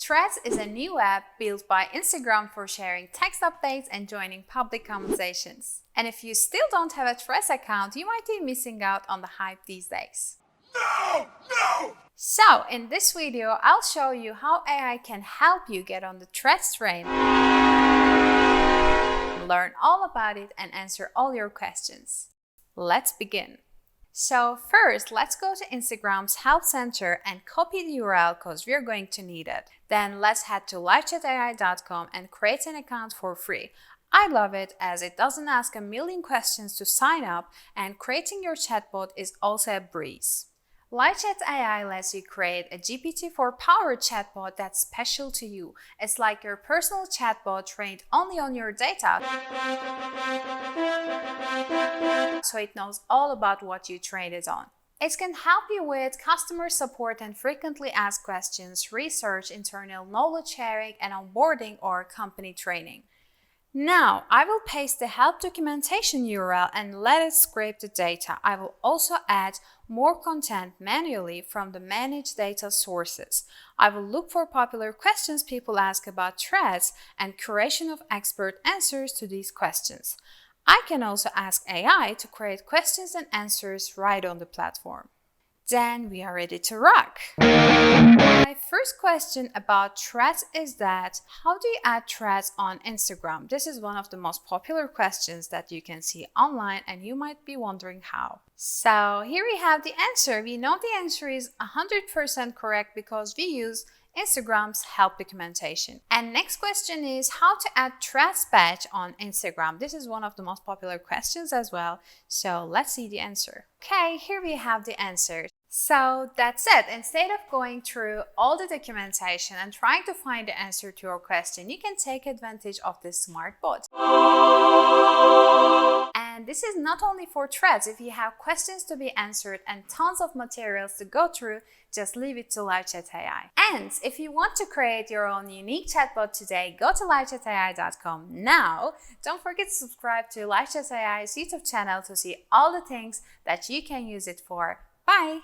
Threads is a new app built by Instagram for sharing text updates and joining public conversations. And if you still don't have a Threads account, you might be missing out on the hype these days. No! So, in this video, I'll show you how AI can help you get on the Threads train, learn all about it, and answer all your questions. Let's begin. So first, let's go to Instagram's Help Center and copy the URL because we're going to need it. Then let's head to livechat.ai.com and create an account for free. I love it as it doesn't ask a million questions to sign up, and creating your chatbot is also a breeze. LiveChatAI lets you create a GPT-4 powered chatbot that's special to you. It's like your personal chatbot trained only on your data, so it knows all about what you trained it on. It can help you with customer support and frequently asked questions, research, internal knowledge sharing, and onboarding or company training. Now, I will paste the help documentation URL and let it scrape the data. I will also add more content manually from the managed data sources. I will look for popular questions people ask about Threads and curation of expert answers to these questions. I can also ask AI to create questions and answers right on the platform. Then we are ready to rock! My first question about Threads is that, how do you add Threads on Instagram? This is one of the most popular questions that you can see online, and you might be wondering how. So here we have the answer. We know the answer is 100% correct because we use Instagram's help documentation. And next question is how to add Threads badge on Instagram. This is one of the most popular questions as well. So let's see the answer. Okay, here we have the answer. So that's it. Instead of going through all the documentation and trying to find the answer to your question, you can take advantage of this smart bot. And this is not only for Threads. If you have questions to be answered and tons of materials to go through, just leave it to LiveChatAI. And if you want to create your own unique chatbot today, go to livechat.ai.com now. Don't forget to subscribe to LiveChatAI's YouTube channel to see all the things that you can use it for. Bye!